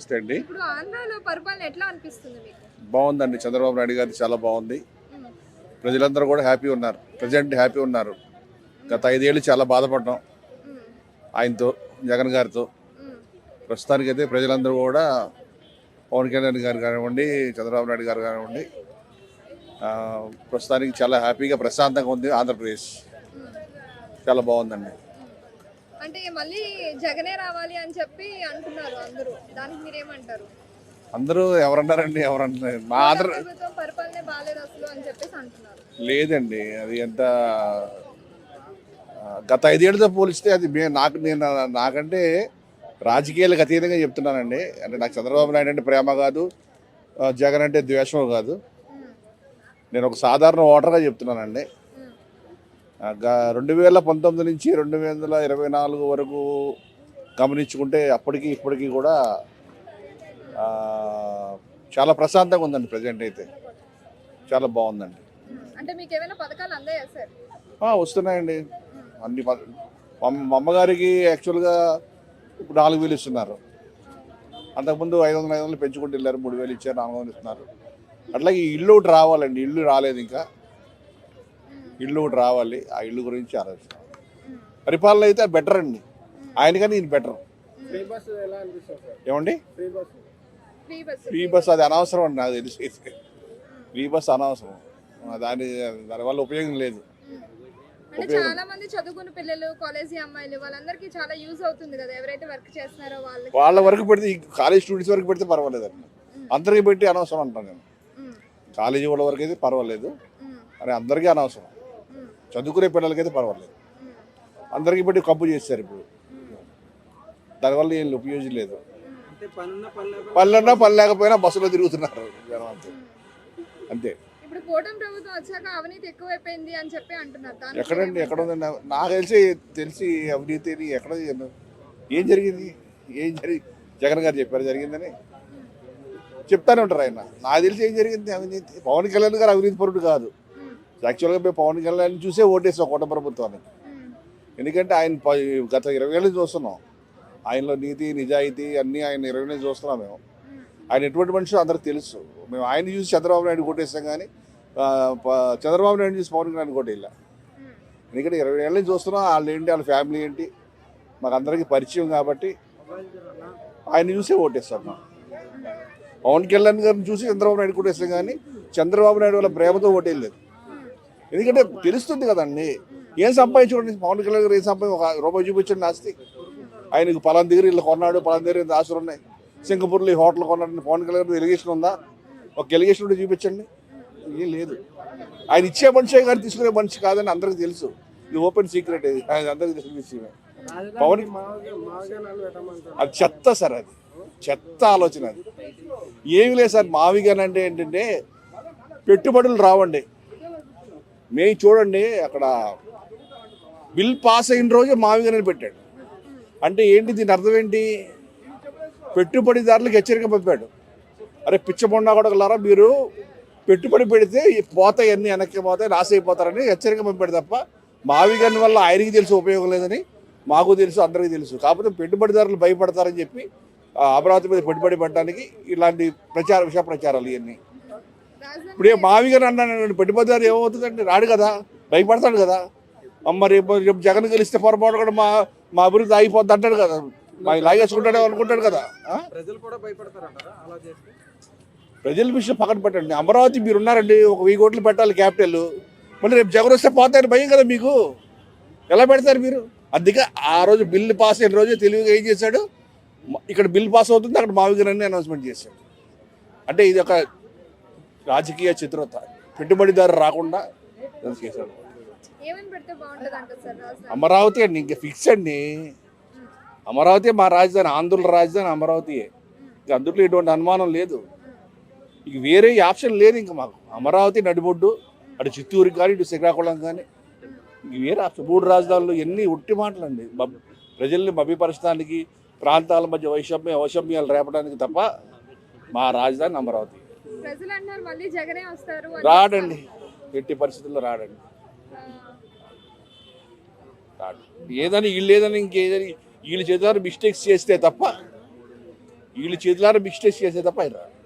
నమస్తే అండి. ఇప్పుడు ఆంధ్రాలో పరిపాలన ఎట్లా అనిపిస్తుంది మీకు? బాగుందండి. చంద్రబాబు నాయుడు గారు చాలా బాగుంది. ప్రజలందరూ కూడా హ్యాపీ ఉన్నారు. ప్రజెంట్ హ్యాపీ ఉన్నారు. గత 5 ఏళ్ళు చాలా బాధపడ్డాం ఆయనతో, జగన్ గారితో. ప్రస్తుతానికైతే ప్రజలందరూ కూడా పవన్ కళ్యాణ్ గారు కానివ్వండి, చంద్రబాబు నాయుడు గారు కానివ్వండి, ప్రస్తుతానికి చాలా హ్యాపీగా ప్రశాంతంగా ఉంది. ఆంధ్రప్రదేశ్ చాలా బాగుందండి. అంటే మళ్ళీ జగనే రావాలి అని చెప్పి అంటున్నారు అందరూ. దానికి మీరేమంటారు? అందరూ ఎవరన్నారండి? ఎవరన్నారు? మా ఆంధ్ర ప్రభుత్వం పరిపాలనే బాలేదు అసలు అని చెప్పేసి అంటున్నారు. లేదండి, అది ఎంత గత 5 ఏళ్ళతో పోలిస్తే అది నేను నాకంటే రాజకీయాలకు అతీతంగా చెప్తున్నానండి. అంటే నాకు చంద్రబాబు నాయుడు అంటే ప్రేమ కాదు, జగన్ అంటే ద్వేషం కాదు. నేను ఒక సాధారణ ఓటర్గా చెప్తున్నానండి. 2019 నుంచి 2024 వరకు గమనించుకుంటే అప్పటికి ఇప్పటికీ కూడా చాలా ప్రశాంతంగా ఉందండి. ప్రజెంట్ అయితే చాలా బాగుందండి. అంటే మీకు ఏమైనా పథకాలు అందాయా సార్? వస్తున్నాయండి అన్ని. మా అమ్మగారికి యాక్చువల్గా ఇప్పుడు 4,000 ఇస్తున్నారు. అంతకుముందు 500 పెంచుకుంటూ వెళ్ళారు. 3,000 ఇచ్చారు, 400 ఇస్తున్నారు. అట్లాగే ఇల్లు ఒకటి రావాలండి. ఇల్లు రాలేదు ఇంకా. ఇల్లు ఒకటి రావాలి. ఆ ఇల్లు గురించి ఆలోచిస్తాం. పరిపాలన అయితే బెటర్ అండి. ఆయనకని ఇది బెటర్. ఏమండి? ఫ్రీ బస్ అది అనవసరం అండి. నాకు తెలిసి ఫ్రీ బస్ అనవసరం. దానివల్ల ఉపయోగం లేదు. అంటే చాలా మంది చదువుకున్న పిల్లలు, కాలేజీ అమ్మాయిలు వాళ్ళందరికీ చాలా యూజ్ అవుతుంది కదా. ఎవరైతే వర్క్ చేస్తున్నారో వాళ్ళ వరకు పెడితే, కాలేజ్ స్టూడెంట్స్ వరకు పెడితే పర్వాలేదండి. అందరికీ పెట్టి అనవసరం అంటాను నేను. కాలేజీ వాళ్ళ వరకు అయితే పర్వాలేదు, అని అందరికీ అనవసరం. చదువుకునే పిల్లలకైతే పర్వాలేదు. అందరికీ పెట్టి కప్పు చేస్తారు ఇప్పుడు. దానివల్ల ఏం ఉపయోగం లేదు. పనులున్నా పని లేకపోయినా బస్సులో తిరుగుతున్నారు జనం. అంతే. ఇప్పుడు కూటమి ప్రభుత్వం వచ్చాక అవినీతి ఎక్కువైపోయింది అని చెప్పి అంటున్నారు. ఎక్కడండి? ఎక్కడ ఉందండి? నాకు తెలిసి అవినీతి ఎక్కడ ఏం జరిగింది? జగన్ గారు చెప్పారు జరిగిందని. చెప్తానే ఉంటారు ఆయన. నాకు తెలిసి ఏం జరిగింది అవినీతి? పవన్ కళ్యాణ్ గారు అవినీతి పరుడు కాదు. యాక్చువల్గా మేము పవన్ కళ్యాణ్ చూసే ఓటేసాం కూటమి ప్రభుత్వానికి. ఎందుకంటే ఆయన గత 20 ఏళ్ళు చూస్తున్నాం. ఆయనలో నీతి నిజాయితీ అన్నీ ఆయన 20 ఏళ్ళు చూస్తున్నాం మేము. ఆయన ఎటువంటి మనిషి అందరికి తెలుసు. మేము ఆయన చూసి చంద్రబాబు నాయుడు కొట్టేస్తాం, కానీ చంద్రబాబు నాయుడు చూసి పవన్ కళ్యాణ్ కొట్టేలా. ఎందుకంటే 20 ఏళ్ళ నుంచి చూస్తున్నాం. వాళ్ళు ఏంటి, వాళ్ళ ఫ్యామిలీ ఏంటి మాకు అందరికీ పరిచయం కాబట్టి ఆయన చూసే ఓటేస్తాం. పవన్ కళ్యాణ్ గారిని చూసి చంద్రబాబు నాయుడు కొట్టేస్తాం, కానీ చంద్రబాబు నాయుడు వాళ్ళ ప్రేమతో ఓటేయలేదు. ఎందుకంటే తెలుస్తుంది కదండి ఏం సంపాదించుకోండి. పవన్ కళ్యాణ్ గారు ఏం ఒక రూపాయి చూపించండి ఆస్తి. ఆయనకు పలానా దగ్గర ఇల్లు కొన్నాడు, పలానా దగ్గర ఇంత ఆస్తులు ఉన్నాయి, సింగపూర్లో ఈ హోటల్ కొన్నాడు. పవన్ కళ్యాణ్ గారు ఎలిగేషన్ ఉందా? ఒక ఎలిగేషన్ ఉంటే చూపించండి. ఏం లేదు. ఆయన ఇచ్చే మనిషే కానీ తీసుకునే మనిషి కాదని అందరికీ తెలుసు. ఇది ఓపెన్ సీక్రెట్. ఆయన అందరికీ తెలిసిన విషయమే. పవన్ అది చెత్త సార్, అది చెత్త ఆలోచన. అది ఏమి లేదు సార్. మావిగాన్ అంటే ఏంటంటే పెట్టుబడులు రావండి. మేము చూడండి, అక్కడ బిల్ పాస్ అయిన రోజు మావిగానే పెట్టాడు. అంటే ఏంటి? దీని అర్థం ఏంటి? పెట్టుబడిదారులకు హెచ్చరిక పంపాడు. అరే పిచ్చబొండా కొడగలరా, మీరు పెట్టుబడి పెడితే పోతాయి, అన్నీ వెనక్కి పోతాయి, లాస్ అయిపోతారని హెచ్చరిక పంపాడు తప్ప మావిగాని వల్ల ఆయనకి తెలుసు ఉపయోగం లేదని మాకు తెలుసు, అందరికీ తెలుసు. కాకపోతే పెట్టుబడిదారులు భయపడతారని చెప్పి అమరావతి మీద పెట్టుబడి పెట్టడానికి ఇలాంటి విష ప్రచారాలు ఇవన్నీ. ఇప్పుడు మావిగాని అన్నాను, పెట్టుబడిదారు ఏమవుతుందండి? రాడు కదా, భయపడతాడు కదా. అమ్మ రేపు జగన్ గెలిస్తే పొరపాటు కూడా మా అభివృద్ధి ఆగిపోద్ది అంటాడు కదా, లాగేసుకుంటాడే అనుకుంటాడు కదా. ప్రజల విషయం పక్కన పెట్టండి. అమరావతి మీరు ఉన్నారండి, ఒక 1000 కోట్లు పెట్టాలి క్యాపిటల్. మళ్ళీ రేపు జగన్ వస్తే పోతాయని భయం కదా మీకు. ఎలా పెడతారు మీరు? అందుకే ఆ రోజు బిల్లు పాస్ అయిన రోజు తెలివిగా ఏం చేశాడు, ఇక్కడ బిల్ పాస్ అవుతుంది, అక్కడ మావిగానని అనౌన్స్మెంట్ చేశాడు. అంటే ఇది ఒక రాజకీయ చిత్రత. పెట్టుబడిదారు రాకుండా చేశాడు. అమరావతి అండి, ఇంకా ఫిక్స్ అండి. అమరావతి మా రాజధాని, ఆంధ్రుల రాజధాని అమరావతియే. ఇంకా అందులో ఎటువంటి అనుమానం లేదు. ఇక వేరే ఆప్షన్ లేదు ఇంకా మాకు. అమరావతి నడిబొడ్డు. అటు చిత్తూరుకి కానీ, ఇటు శ్రీకాకుళం కానీ, ఇంక వేరే ఆప్షన్. 3 రాజధానులు ఎన్ని ఒట్టి మాటలండి. ప్రజల్ని మభ్యపరచడానికి, ప్రాంతాల మధ్య వైషమ్యాలు రేపడానికి తప్ప మా రాజధాని అమరావతి. రాడండి, ఎట్టి పరిస్థితుల్లో రాడండి. ఏదని వీళ్ళు ఏదని ఇంకేదని వీళ్ళు చేతున్నారు మిస్టేక్స్ చేస్తే తప్ప వీళ్ళు చేతులారా మిస్టేక్స్ చేసే తప్ప ఆయన రాడు.